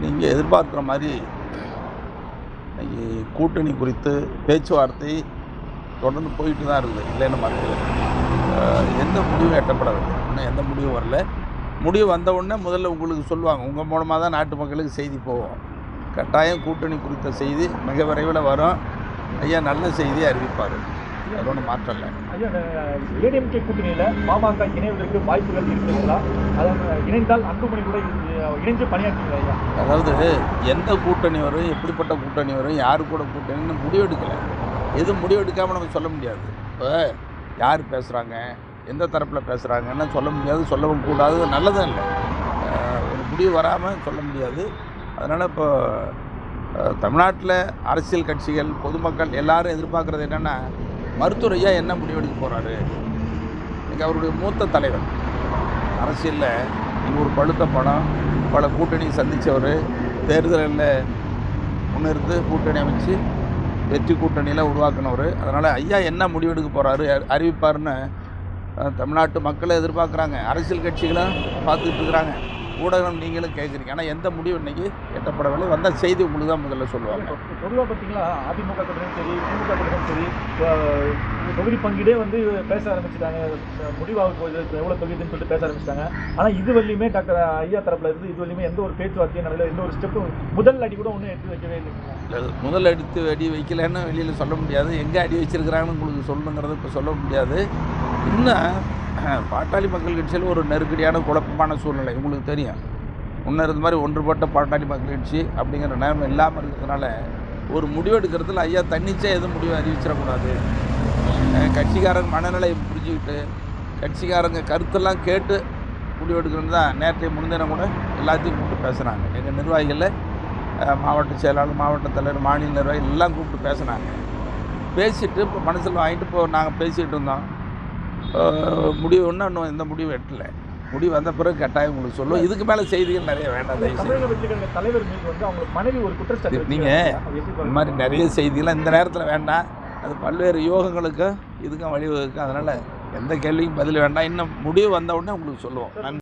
நீங்கள் எதிர்பார்க்குற மாதிரி இன்னைக்கு கூட்டணி குறித்து பேச்சுவார்த்தை தொடர்ந்து போயிட்டு தான் இருக்குது, இல்லைன்னு மறுக்கல. எந்த முடிவும் எட்டப்படவில்லை, இன்னும் எந்த முடிவும் வரல. முடிவு வந்த உடனே முதல்ல உங்களுக்கு சொல்லுவாங்க, உங்கள் மூலமாக தான் நாட்டு மக்களுக்கு செய்தி போகும். கட்டாயம் கூட்டணி குறித்த செய்தி மிக விரைவில் வரும். ஐயா நல்ல செய்தியை அறிவிப்பார், அது ஒன்றும் மாற்றம் இல்லை. ஐயா, ஏடிஎம்கே கூட்டணியில் பாமக இணைவதற்கு வாய்ப்புகள் இருக்குங்களா? அதாவது இணைந்தால் அன்புமணி கூட இணைஞ்சு பணியாற்றுங்க ஐயா. அதாவது எந்த கூட்டணி வரும், எப்படிப்பட்ட கூட்டணி வரும், யாரு கூட கூட்டணின்னு முடிவெடுக்கலை. எதுவும் முடிவெடுக்காமல் நம்ம சொல்ல முடியாது. இப்போ யார் பேசுகிறாங்க, எந்த தரப்பில் பேசுகிறாங்கன்னு சொல்ல முடியாது, சொல்லவும் கூடாது, நல்லதும் இல்லை. ஒரு முடிவு வராமல் சொல்ல முடியாது. அதனால் இப்போ தமிழ்நாட்டில் அரசியல் கட்சிகள், பொதுமக்கள் எல்லாரும் எதிர்பார்க்குறது என்னென்னா, மருத்துவர் ஐயா என்ன முடிவெடுக்க போகிறாரு. இன்றைக்கி அவருடைய மூத்த தலைவர் அரசியலில் இங்கே ஒரு பழுத்த பணம், பல கூட்டணி சந்தித்தவர், தேர்தலில் முன்னிருந்து கூட்டணி அமைச்சு வெற்றி கூட்டணியில் உருவாக்கினவர். அதனால் ஐயா என்ன முடிவெடுக்க போகிறாரு அறிவிப்பார்னு தமிழ்நாட்டு மக்களை எதிர்பார்க்குறாங்க, அரசியல் கட்சிகளும் பார்த்துக்கிட்டு இருக்கிறாங்க, ஊடகம் நீங்களும் கேட்குறீங்க. ஆனால் எந்த முடிவு இன்றைக்கி எட்டப்படவில்லை. வந்த செய்தி உங்களுக்கு தான் முதல்ல சொல்லுவாங்க. பொதுவாக பார்த்தீங்களா, அதிமுக கூட்டணியும் சரி, திமுக கூட்டணியும் சரி, தொகுதி பங்கீடே பேச ஆரம்பிச்சிட்டாங்க. முடிவாக போகுது எவ்வளோ தொகுதின்னு சொல்லிட்டு பேச ஆரம்பிச்சிட்டாங்க. ஆனால் இது வரையுமே டாக்டர் ஐயா தரப்பில் இருந்து இது வரையுமே எந்த ஒரு பேச்சுவார்த்தையும் நடக்கல, எந்த ஒரு ஸ்டெப்பும் முதல் அடி கூட ஒன்றும் எடுத்து வைக்கவே இல்லை. முதல் எடுத்து அடி வைக்கலன்னு வெளியில் சொல்ல முடியாது, எங்கே அடி வச்சிருக்கிறாங்கன்னு உங்களுக்கு சொல்லணுங்கிறது இப்போ சொல்ல முடியாது. இன்னும் பாட்டாளி மக்கள் கட்சியில் ஒரு நெருக்கடியான குழப்பமான சூழ்நிலை உங்களுக்கு தெரியும். முன்ன இருந்த மாதிரி ஒன்றுபட்ட பாட்டாளி மக்கள் கட்சி அப்படிங்கிற நேரம் இல்லாமல் இருக்கிறதுனால ஒரு முடிவு எடுக்கிறதுல ஐயா தன்னிச்சையாக எதுவும் முடிவு அறிவிச்சிடக்கூடாது. கட்சிக்காரங்க மனநிலையை புரிஞ்சுக்கிட்டு கட்சிக்காரங்க கருத்தெல்லாம் கேட்டு முடிவு எடுக்கணுன்னு தான் நேற்றைய முன்தினம் கூட எல்லாத்தையும் கூப்பிட்டு பேசுகிறாங்க. எங்கள் நிர்வாகிகளில் மாவட்ட செயலாளர், மாவட்ட தலைவர், மாநில நிர்வாகிகள் எல்லாம் கூப்பிட்டு பேசுனாங்க. பேசிவிட்டு இப்போ மனசில் வாங்கிட்டு இப்போ நாங்கள் பேசிகிட்டு இருந்தோம். முடிவு ஒன்றும் இன்னும் எந்த முடிவு எட்டலை. முடிவு வந்த பிறகு கட்டாயம் உங்களுக்கு சொல்லுவோம். இதுக்கு மேலே செய்திகள் நிறைய வேண்டாம். தலைவர் மீது அவங்க மனைவி ஒரு குற்றச்சாட்டு, நீங்கள் இந்த மாதிரி நிறைய செய்திகள்லாம் இந்த நேரத்தில் வேண்டாம். அது பல்வேறு யோகங்களுக்கும் இதுக்கும் வழிவகுக்கும். அதனால் எந்த கேள்விக்கும் பதில் வேண்டாம். இன்னும் முடிவு வந்த உடனே உங்களுக்கு சொல்லுவோம். நன்றி.